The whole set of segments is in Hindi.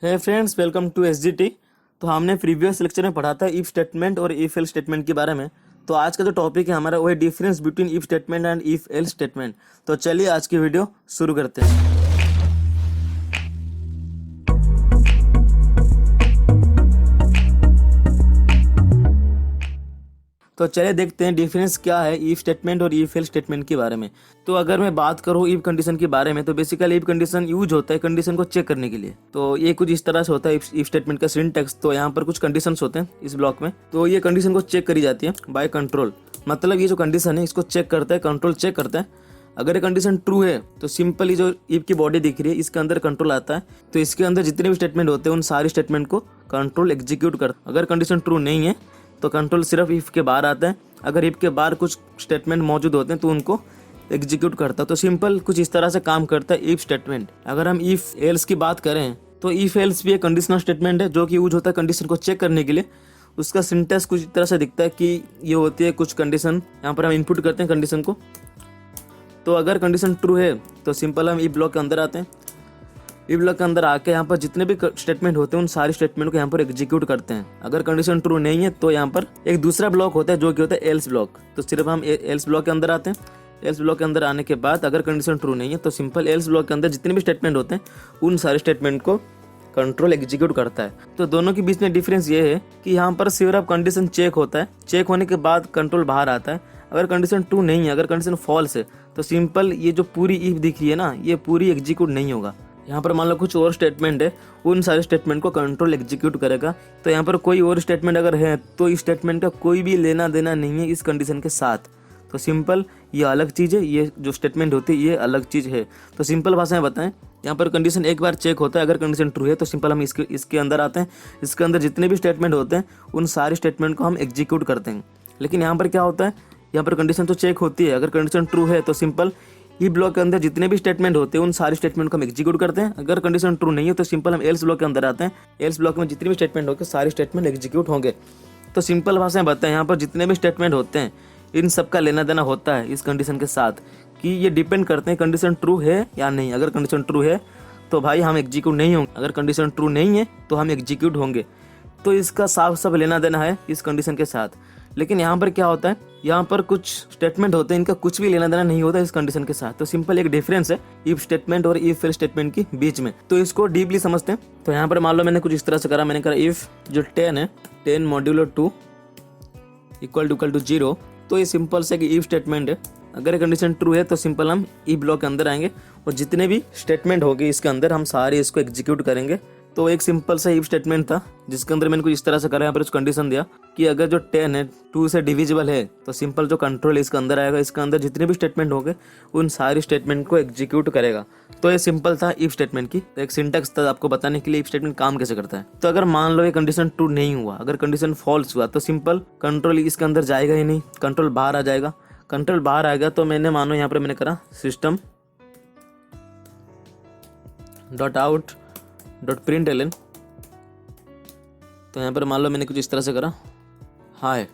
है फ्रेंड्स, वेलकम टू एसजीटी। तो हमने प्रीवियस लेक्चर में पढ़ा था इफ स्टेटमेंट और इफ एल स्टेटमेंट के बारे में। तो आज का जो टॉपिक है हमारा वो है difference between if statement and if L statement. तो चलिए आज की वीडियो शुरू करते हैं। तो चलिए देखते हैं डिफरेंस क्या है इफ स्टेटमेंट और इफ एल स्टेटमेंट के बारे में। तो अगर मैं बात करूँ इफ कंडीशन के बारे में, तो बेसिकली इफ कंडीशन यूज होता है कंडीशन को चेक करने के लिए। तो ये कुछ इस तरह से होता है इफ स्टेटमेंट का सिंटैक्स। तो यहाँ पर कुछ कंडीशंस होते हैं इस ब्लॉक में, तो ये कंडीशन को चेक करी जाती है बाय कंट्रोल। मतलब ये जो कंडीशन है इसको चेक करता है, कंट्रोल चेक करता है। अगर ये कंडीशन ट्रू है तो सिंपली जो इफ की बॉडी दिख रही है इसके अंदर कंट्रोल आता है। तो इसके अंदर जितने भी स्टेटमेंट होते हैं उन सारे स्टेटमेंट को कंट्रोल एग्जीक्यूट करता है। अगर कंडीशन ट्रू नहीं है तो कंट्रोल सिर्फ इफ के बाहर आता है। अगर इफ के बाहर कुछ स्टेटमेंट मौजूद होते हैं तो उनको एग्जीक्यूट करता है। तो सिंपल कुछ इस तरह से काम करता है इफ स्टेटमेंट। अगर हम इफ एल्स की बात करें तो इफ एल्स भी एक कंडीशनल स्टेटमेंट है जो कि यूज होता है कंडीशन को चेक करने के लिए। उसका सिंटेक्स कुछ इस तरह से दिखता है कि ये होती है कुछ कंडीशन, यहाँ पर हम इनपुट करते हैं कंडीशन को। तो अगर कंडीशन ट्रू है तो सिंपल हम इफ ब्लॉक के अंदर आते हैं। इफ ब्लॉक के अंदर आके यहाँ पर जितने भी स्टेटमेंट होते हैं उन सारे स्टेटमेंट को यहाँ पर एग्जीक्यूट करते हैं। अगर कंडीशन ट्रू नहीं है तो यहाँ पर एक दूसरा ब्लॉक होता है जो कि होता है एल्स ब्लॉक। तो सिर्फ हम एल्स ब्लॉक के अंदर आते हैं। एल्स ब्लॉक के अंदर आने के बाद अगर कंडीशन ट्रू नहीं है तो सिंपल एल्स ब्लॉक के अंदर जितने भी स्टेटमेंट होते हैं उन सारे स्टेटमेंट को कंट्रोल एग्जीक्यूट करता है। तो दोनों के बीच में डिफरेंस ये है कि यहाँ पर सिर्फ कंडीशन चेक होता है, चेक होने के बाद कंट्रोल बाहर आता है। अगर कंडीशन ट्रू नहीं है, अगर कंडीशन फॉल्स है तो सिंपल ये जो पूरी इफ दिख रही है ना, ये पूरी एग्जीक्यूट नहीं होगा। यहाँ पर मान लो कुछ और स्टेटमेंट है, उन सारे स्टेटमेंट को कंट्रोल एग्जीक्यूट करेगा। तो यहाँ पर कोई और स्टेटमेंट अगर है तो इस स्टेटमेंट का कोई भी लेना देना नहीं है इस कंडीशन के साथ। तो सिंपल ये अलग चीज़ है, ये जो स्टेटमेंट होती है ये अलग चीज़ है। तो सिंपल भाषा में बताएं, यहाँ पर कंडीशन एक बार चेक होता है। अगर कंडीशन ट्रू है तो सिंपल हम इसके अंदर आते हैं। इसके अंदर जितने भी स्टेटमेंट होते हैं उन सारे स्टेटमेंट को हम एग्जीक्यूट करते हैं। लेकिन यहाँ पर क्या होता है, यहाँ पर कंडीशन तो चेक होती है। अगर कंडीशन ट्रू है तो सिंपल इफ ब्लॉक के अंदर जितने भी स्टेटमेंट होते हैं उन सारे स्टेटमेंट को हम एग्जीक्यूट करते हैं। अगर कंडीशन ट्रू नहीं है तो सिंपल हम एल्स ब्लॉक के अंदर आते हैं। एल्स ब्लॉक में जितने भी स्टेटमेंट होंगे सारे स्टेटमेंट एग्जीक्यूट होंगे। तो सिंपल भाषा में बताएं, यहाँ पर जितने भी स्टेटमेंट होते हैं इन सब का लेना देना होता है इस कंडीशन के साथ कि ये डिपेंड करते हैं कंडीशन ट्रू है या नहीं। अगर कंडीशन ट्रू है तो भाई हम एग्जीक्यूट नहीं होंगे, अगर कंडीशन ट्रू नहीं है तो हम एग्जीक्यूट होंगे। तो इसका साफ सब लेना देना है इस कंडीशन के साथ। लेकिन यहाँ पर क्या होता है, यहाँ पर कुछ स्टेटमेंट होते हैं इनका कुछ भी लेना देना नहीं होता इस कंडीशन के साथ। तो सिंपल एक डिफरेंस है इफ स्टेटमेंट और इफ एल्स स्टेटमेंट के बीच में। तो इसको डीपली समझते हैं। तो यहाँ पर मान लो मैंने कुछ इस तरह से करा, मैंने कहा इफ जो 10 है 10 मॉड्यूलो 2 इक्वल टू 0। तो ये सिंपल से इफ स्टेटमेंट है। अगर कंडीशन ट्रू है तो सिंपल हम इफ ब्लॉक के अंदर आएंगे और जितने भी स्टेटमेंट होंगे इसके अंदर हम सारे इसको एग्जीक्यूट करेंगे। तो एक सिंपल सा इफ स्टेटमेंट था जिसके अंदर मैंने कुछ इस तरह से करा, यहाँ पर कंडीशन दिया कि अगर जो 10 है 2 से डिविजिबल है तो सिंपल जो कंट्रोल इसके अंदर आएगा, इसके अंदर जितने भी स्टेटमेंट होंगे उन सारे स्टेटमेंट को एग्जीक्यूट करेगा। तो ये सिंपल था इफ स्टेटमेंट की। तो एक सिंटैक्स था आपको बताने के लिए इफ स्टेटमेंट काम कैसे करता है। तो अगर मान लो ये कंडीशन ट्रू नहीं हुआ, अगर कंडीशन फॉल्स हुआ तो सिंपल कंट्रोल इसके अंदर जाएगा ही नहीं, कंट्रोल बाहर आ जाएगा। कंट्रोल बाहर आएगा तो मैंने मानो यहाँ पर मैंने करा system dot out dot println. तो यहाँ पर मान लो मैंने कुछ इस तरह से करा हाय।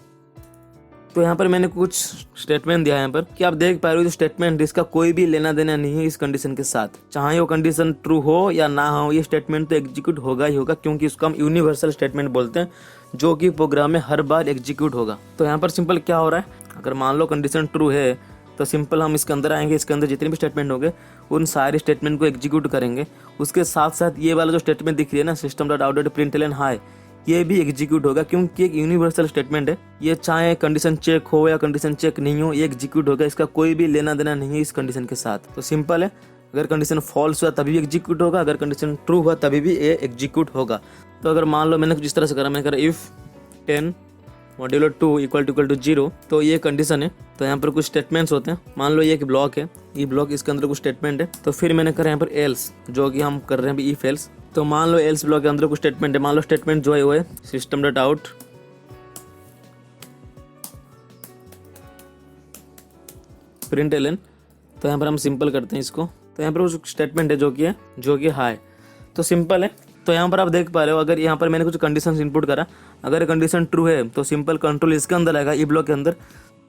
तो यहाँ पर मैंने कुछ स्टेटमेंट दिया है यहाँ पर कि आप देख पा रहे हो जो स्टेटमेंट इसका कोई भी लेना देना नहीं है इस कंडीशन के साथ। चाहे वो कंडीशन ट्रू हो या ना हो, ये स्टेटमेंट तो एग्जीक्यूट होगा ही होगा, क्योंकि इसको हम यूनिवर्सल स्टेटमेंट बोलते हैं जो कि प्रोग्राम में हर बार एग्जीक्यूट होगा। तो यहाँ पर सिंपल क्या हो रहा है, अगर मान लो कंडीशन ट्रू है तो सिंपल हम इसके अंदर आएंगे, इसके अंदर जितने भी स्टेटमेंट होंगे उन सारे स्टेटमेंट को एग्जीक्यूट करेंगे। उसके साथ साथ ये वाला जो स्टेटमेंट दिख रही है ना system dot out dot println hi, ये भी एग्जीक्यूट होगा क्योंकि एक यूनिवर्सल स्टेटमेंट है। ये चाहे कंडीशन चेक हो या कंडीशन चेक नहीं हो ये एग्जीक्यूट होगा, इसका कोई भी लेना देना नहीं है इस कंडीशन के साथ। तो सिंपल है, अगर कंडीशन फॉल्स हुआ तभी एग्जीक्यूट होगा, अगर कंडीशन ट्रू हुआ तभी भी ये एग्जीक्यूट होगा। तो अगर मान लो मैंने कुछ इस तरह से करा, मैंने करा इफ 10 मॉड्यूलो 2 इक्वल टू 0। तो ये कंडीशन है। तो यहाँ पर कुछ स्टेटमेंट्स होते हैं, मान लो ये एक ब्लॉक है, ये ब्लॉक इसके अंदर कुछ स्टेटमेंट है। तो फिर मैंने करा यहाँ पर एल्स, जो कि हम कर रहे हैं इफ एल्स। तो मान लो एल्स ब्लॉक के अंदर कुछ स्टेटमेंट है, मान लो स्टेटमेंट जो है वो है सिस्टम डॉट आउट प्रिंटलन। तो यहाँ पर हम सिंपल करते हैं इसको। तो यहाँ पर कुछ स्टेटमेंट है जो कि हाय। तो सिंपल है। तो यहाँ पर आप देख पा रहे हो, अगर यहाँ पर मैंने कुछ कंडीशंस इनपुट करा, अगर कंडीशन ट्रू है तो सिंपल कंट्रोल इसके अंदर आएगा ई ब्लॉक के अंदर।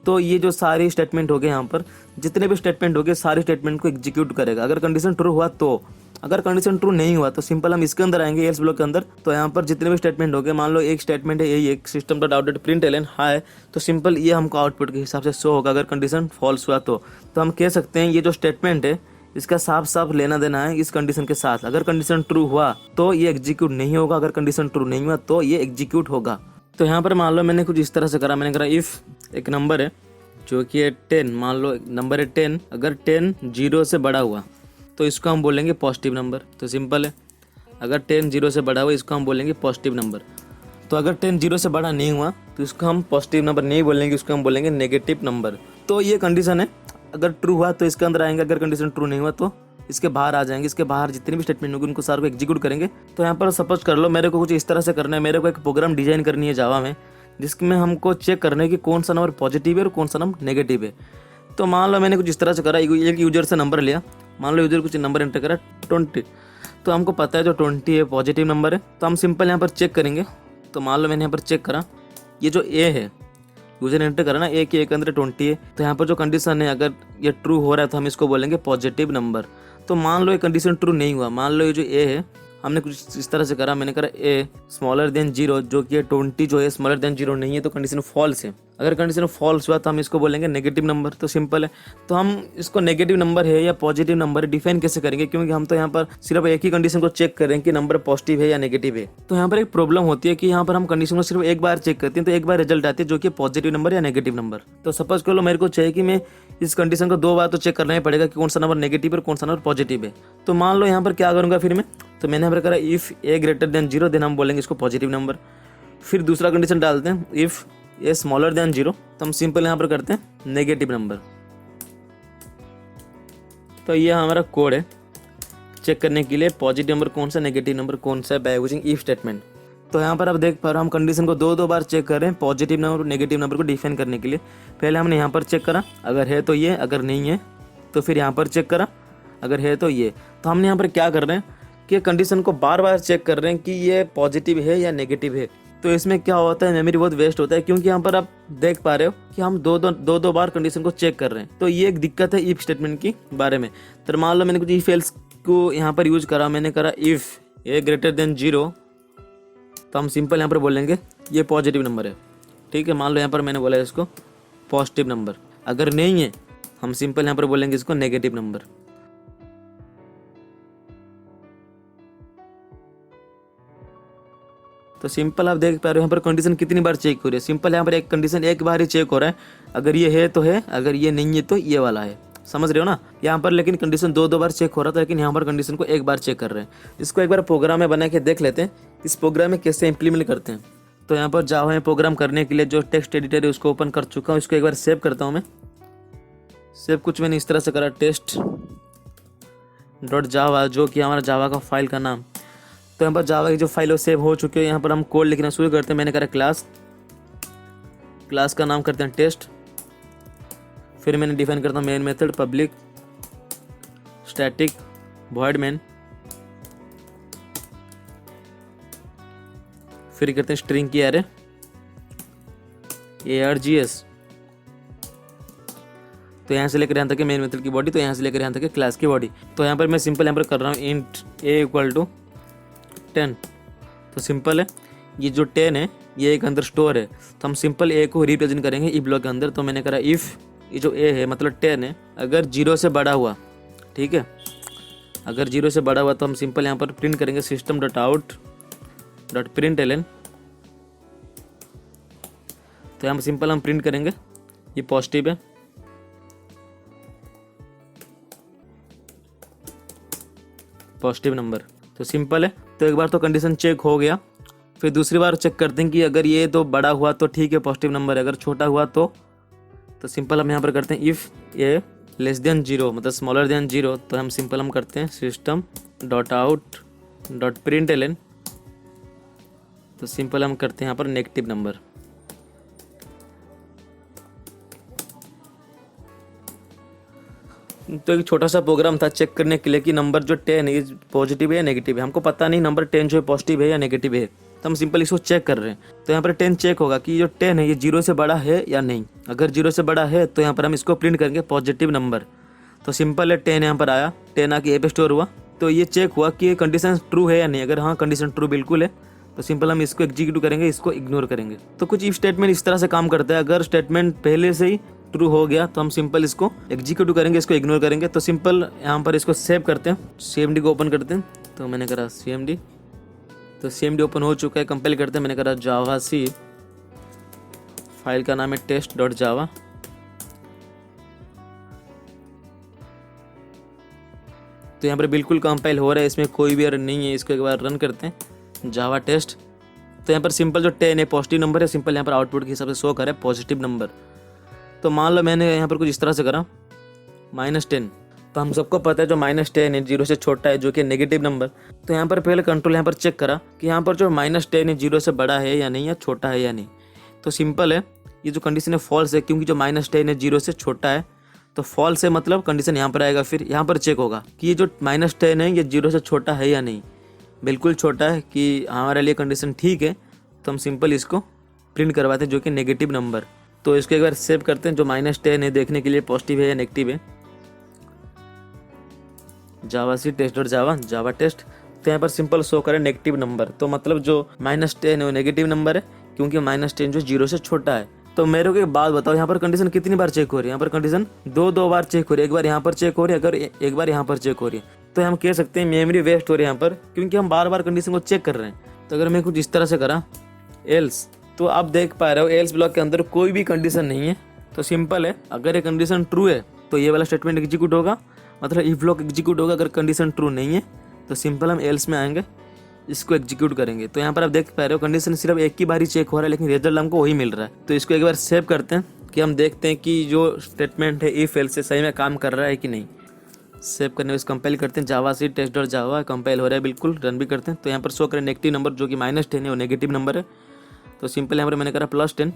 तो ये जो सारे स्टेटमेंट हो गए, यहाँ पर जितने भी स्टेटमेंट हो गए सारे स्टेटमेंट को एग्जीक्यूट करेगा। अगर कंडीशन ट्रू हुआ तो अगर कंडीशन ट्रू नहीं हुआ तो सिंपल हम इसके अंदर आएंगे एल्स ब्लॉक के अंदर। तो यहाँ पर जितने भी स्टेटमेंट हो गए, मान लो एक स्टेटमेंट है यही एक system dot out dot println hi, तो सिंपल ये हमको आउटपुट के हिसाब से शो होगा अगर कंडीशन फॉल्स हुआ तो हम कह सकते हैं ये जो स्टेटमेंट है इसका साफ साफ लेना देना है इस कंडीशन के साथ। अगर कंडीशन ट्रू हुआ तो ये एग्जीक्यूट नहीं होगा, अगर कंडीशन ट्रू नहीं हुआ तो ये एग्जीक्यूट होगा। तो यहाँ पर मान लो मैंने कुछ इस तरह से करा, मैंने करा इफ़ एक नंबर है जो कि है 10, मान लो नंबर है 10, अगर 10 0 से बड़ा हुआ तो इसको हम बोलेंगे पॉजिटिव नंबर। तो सिंपल है, अगर 10 0 से बड़ा हुआ इसको हम बोलेंगे पॉजिटिव नंबर। तो अगर 10 0 से बड़ा नहीं हुआ तो इसको हम पॉजिटिव नंबर नहीं बोलेंगे, इसको हम बोलेंगे नेगेटिव नंबर। तो ये कंडीशन है, अगर ट्रू हुआ तो इसके अंदर आएंगे, अगर कंडीशन ट्रू नहीं हुआ तो इसके बाहर आ जाएंगे। इसके बाहर जितनी भी स्टेटमेंट होगी उनको सारे को एग्जीक्यूट करेंगे। तो यहाँ पर सपोज कर लो मेरे को कुछ इस तरह से करना है, मेरे को एक प्रोग्राम डिजाइन करनी है जावा में जिसमें हमको चेक करना है कि कौन सा नंबर पॉजिटिव है और कौन सा नंबर नेगेटिव है। तो मान लो मैंने कुछ इस तरह से करा, एक यूजर से नंबर लिया, मान लो यूजर कुछ नंबर एंटर करा 20, तो हमको पता है जो 20 है पॉजिटिव नंबर है। तो हम सिंपल यहाँ पर चेक करेंगे। तो मान लो मैंने यहाँ पर चेक करा, ये जो ए है यूजर एंटर करा ना, ए के अंदर 20 है, तो यहाँ पर जो कंडीशन है अगर ये ट्रू हो रहा है तो हम इसको बोलेंगे पॉजिटिव नंबर। तो मान लो ये कंडीशन ट्रू नहीं हुआ, मान लो ये जो ए है हमने कुछ इस तरह से करा, मैंने करा ए स्मॉलर देन 0, जो कि 20 जो है स्मॉलर देन 0 नहीं है, तो कंडीशन फॉल्स है। अगर कंडीशन फॉल्स हुआ तो हम इसको बोलेंगे नेगेटिव नंबर। तो सिंपल है, तो हम इसको नेगेटिव नंबर है या पॉजिटिव नंबर है डिफाइन कैसे करेंगे, क्योंकि हम तो यहाँ पर सिर्फ एक ही कंडीशन को चेक करें कि नंबर पॉजिटिव है या नेगेटिव है। तो यहाँ पर एक प्रॉब्लम होती है कि यहाँ पर हम कंडीशन को सिर्फ एक बार चेक करते हैं तो एक बार रिजल्ट आती है जो कि पॉजिटिव नंबर या नेगेटिव नंबर। तो सपोज कर लो मेरे को चाहिए कि मैं इस कंडीशन को 2 बार तो चेक करना ही पड़ेगा कि कौन सा नंबर नेगेटिव है और कौन सा नंबर पॉजिटिव है। तो मान लो यहाँ पर क्या करूँगा फिर मैं, तो मैंने यहाँ पर करा if a greater than 0, then हम बोलेंगे इसको पॉजिटिव नंबर। फिर दूसरा कंडीशन डालते हैं इफ़ ए स्मॉलर देन 0, तो हम सिंपल यहाँ पर करते हैं नेगेटिव नंबर। तो ये हमारा कोड है चेक करने के लिए पॉजिटिव नंबर कौन सा नेगेटिव नंबर कौन सा है बाय यूजिंग इफ स्टेटमेंट। तो यहाँ पर आप देख पा रहे हो हम कंडीशन को 2 बार चेक कर रहे हैं पॉजिटिव नंबर और नेगेटिव नंबर को डिफाइन करने के लिए। पहले हमने यहाँ पर चेक करा, अगर है तो ये, अगर नहीं है तो फिर यहाँ पर चेक करा, अगर है तो ये। तो हमने यहाँ पर क्या कर रहे हैं कि कंडीशन को बार बार चेक कर रहे हैं कि ये पॉजिटिव है या नेगेटिव है। तो इसमें क्या होता है, मेमोरी बहुत वेस्ट होता है, क्योंकि यहाँ पर आप देख पा रहे हो कि हम दो बार कंडीशन को चेक कर रहे हैं। तो ये एक दिक्कत है इफ स्टेटमेंट की बारे में। तो मान लो मैंने कुछ इफ एल्स को यहाँ पर यूज करा, मैंने करा इफ ए ग्रेटर देन 0, तो हम सिंपल यहाँ पर बोलेंगे ये पॉजिटिव नंबर है, ठीक है। मान लो यहाँ पर मैंने बोला इसको पॉजिटिव नंबर, अगर नहीं है हम सिंपल यहाँ पर बोलेंगे इसको नेगेटिव नंबर। तो सिंपल आप देख पा रहे हो यहाँ पर कंडीशन कितनी बार चेक हो रही है। सिंपल यहाँ पर एक कंडीशन एक बार ही चेक हो रहा है, अगर ये है तो है, अगर ये नहीं है तो ये वाला है, समझ रहे हो ना। यहाँ पर लेकिन कंडीशन 2 बार चेक हो रहा था, लेकिन यहाँ पर कंडीशन को एक बार चेक कर रहे हैं। इसको एक बार प्रोग्राम में बना के देख लेते हैं इस प्रोग्राम में कैसे इंप्लीमेंट करते हैं। तो यहाँ पर जावा में प्रोग्राम करने के लिए जो टेक्स्ट एडिटर है उसको ओपन कर चुका हूँ, इसको एक बार सेव करता हूँ मैं। सेव कुछ मैंने इस तरह से करा test.java, जो कि हमारा जावा का फाइल का नाम। तो यहाँ पर जावा की जो फाइल है सेव हो चुकी है। यहाँ पर हम कोड लिखना शुरू करते हैं। मैंने करा क्लास का नाम करते हैं टेस्ट, फिर मैंने डिफाइन करता हूँ main method public static void main, फिर करते हैं स्ट्रिंग की एरे args। तो यहाँ से लेकर यहाँ तक मेन मेथड की बॉडी, तो यहाँ से लेकर यहाँ तक क्लास की बॉडी। तो यहाँ पर मैं सिंपल यहाँ पर कर रहा हूँ इंट a इक्वल टू 10। तो सिंपल है, ये जो 10 है ये एक अंदर स्टोर है, तो हम सिंपल a को रिप्रेजेंट करेंगे ई ब्लॉक के अंदर। तो मैंने करा इफ़ ये जो a है मतलब 10 है, अगर 0 से बड़ा हुआ, ठीक है, अगर 0 से बड़ा हुआ तो हम सिंपल यहाँ पर प्रिंट करेंगे system dot out dot println. तो यहाँ सिंपल हम प्रिंट करेंगे ये पॉजिटिव है, पॉजिटिव नंबर। तो सिंपल है। तो एक बार तो कंडीशन चेक हो गया, फिर दूसरी बार चेक करते हैं कि अगर ये तो बड़ा हुआ तो ठीक है पॉजिटिव नंबर है, अगर छोटा हुआ तो सिंपल हम यहाँ पर करते हैं इफ़ ए लेस देन 0 मतलब स्मॉलर देन 0। तो हम सिंपल हम करते हैं system dot out dot println. तो सिंपल हम करते हैं यहाँ पर नेगेटिव नंबर। तो एक छोटा सा प्रोग्राम था चेक करने के लिए कि नंबर जो 10 है पॉजिटिव है या नेगेटिव है। हमको पता नहीं नंबर 10 जो है पॉजिटिव है या नेगेटिव है, तो हम सिंपल इसको चेक कर रहे हैं। तो यहाँ पर 10 चेक होगा कि जो 10 है ये 0 से बड़ा है या नहीं। अगर 0 से बड़ा है तो यहाँ पर हम इसको प्रिंट करेंगे पॉजिटिव नंबर। तो सिंपल है 10 यहाँ पर आया, 10 आके ए पे स्टोर हुआ, तो ये चेक हुआ कि ये कंडीशन ट्रू है या नहीं। अगर हाँ कंडीशन ट्रू बिल्कुल है तो सिंपल हम इसको एग्जीक्यूट करेंगे, इसको इग्नोर करेंगे। तो कुछ इफ स्टेटमेंट इस तरह से काम करता है। अगर स्टेटमेंट पहले से ही ट्रू हो गया तो हम सिंपल इसको एग्जीक्यूट करेंगे, इसको इग्नोर करेंगे। तो सिंपल यहाँ पर इसको सेव करते हैं, CMD को ओपन करते हैं। तो मैंने करा CMD, तो CMD ओपन हो चुका है। कंपाइल करते हैं, मैंने करा जावा सी, फाइल का नाम है test.java। तो यहाँ पर बिल्कुल कंपाइल हो रहा है, इसमें कोई भी एरर नहीं है। इसको एक बार रन करते हैं, जावा टेस्ट। तो यहाँ पर सिंपल जो 10 है पॉजिटिव नंबर है, सिंपल यहाँ पर आउटपुट के हिसाब से शो करे पॉजिटिव नंबर। तो मान लो मैंने यहाँ पर कुछ इस तरह से करा -10। तो हम सबको पता है जो -10 है 0 से छोटा है, जो कि नेगेटिव नंबर। तो यहाँ पर पहले कंट्रोल यहाँ पर चेक करा कि यहाँ पर जो -10 है 0 से बड़ा है या नहीं, या छोटा है या नहीं। तो सिंपल है, ये जो कंडीशन है फॉल्स है, क्योंकि जो -10 है 0 से छोटा है। तो फॉल्स है मतलब कंडीशन यहाँ पर आएगा, फिर यहाँ पर चेक होगा कि ये जो -10 है ये 0 से छोटा है या नहीं। बिल्कुल छोटा है कि हमारे लिए कंडीशन ठीक है, तो हम सिंपल इसको प्रिंट करवाते हैं जो कि नेगेटिव नंबर। तो इसको एक बार सेव करते हैं, जो -10 है देखने के लिए पॉजिटिव है या नेगेटिव है। जावा सी टेस्ट.java, जावा टेस्ट। तो यहाँ पर सिंपल शो करे नेगेटिव नंबर। तो मतलब जो -10 है वो नेगेटिव नंबर है, क्योंकि -10 जो 0 से छोटा है। तो मेरे को एक बात बताओ, यहाँ पर कंडीशन कितनी बार चेक हो रही है? यहाँ पर कंडीशन दो बार चेक हो रही है। एक बार यहाँ पर चेक हो रही है, अगर एक बार यहाँ पर चेक हो रही है, तो हम कह सकते हैं मेमोरी वेस्ट हो रही है यहाँ पर, क्योंकि हम बार बार कंडीशन को चेक कर रहे हैं। तो अगर मैं कुछ इस तरह से करा एल्स, तो आप देख पा रहे हो एल्स ब्लॉक के अंदर कोई भी कंडीशन नहीं है। तो सिंपल है, अगर ये कंडीशन ट्रू है तो ये वाला स्टेटमेंट एग्जीक्यूट होगा, मतलब इफ ब्लॉक एग्जीक्यूट होगा। अगर कंडीशन ट्रू नहीं है तो सिंपल हम एल्स में आएंगे, इसको एग्जीक्यूट करेंगे। तो यहाँ पर आप देख पा रहे हो कंडीशन सिर्फ एक ही बार ही चेक हो रहा है, लेकिन रिजल्ट हमको वही मिल रहा है। तो इसको एक बार सेव करते हैं कि हम देखते हैं कि जो स्टेटमेंट है इफ एल्स से सही में काम कर रहा है कि नहीं। सेव करने में कंपाइल करते हैं, जावा सी टेस्ट.java कंपाइल हो रहा है बिल्कुल। रन भी करते हैं। तो यहाँ पर शो करें नेगेटिव नंबर, जो कि -10 है वो नेगेटिव नंबर है। तो सिंपल यहाँ पर मैंने करा +10।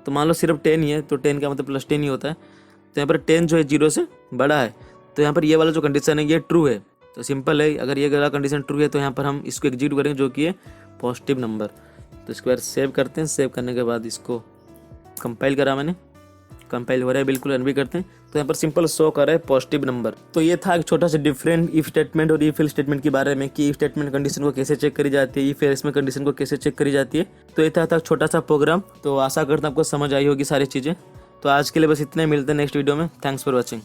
तो मान लो सिर्फ 10 ही है, तो 10 का मतलब +10 ही होता है। तो यहाँ पर 10 जो है 0 से बड़ा है, तो यहाँ पर ये वाला जो कंडीशन है ये ट्रू है। तो सिंपल है, अगर ये वाला कंडीशन ट्रू है तो यहाँ पर हम इसको एग्जीक्यूट करेंगे, जो कि है पॉजिटिव नंबर। तो इसको यार सेव करते हैं। सेव करने के बाद इसको कंपाइल करा मैंने, कंपाइल हो रहा है बिल्कुल। रन भी करते हैं। तो यहाँ पर सिंपल शो कर रहा है पॉजिटिव नंबर। तो ये था एक छोटा सा डिफरेंट इफ स्टेटमेंट और इफ एल्स स्टेटमेंट के बारे में, कि इफ स्टेटमेंट कंडीशन को कैसे चेक करी जाती है, इफ एल्स में कंडीशन को कैसे चेक करी जाती है। तो ये था छोटा सा प्रोग्राम। तो आशा करता हूँ आपको समझ आई होगी सारी चीज़ें। तो आज के लिए बस इतना ही, मिलते हैं नेक्स्ट वीडियो में। Thanks for watching.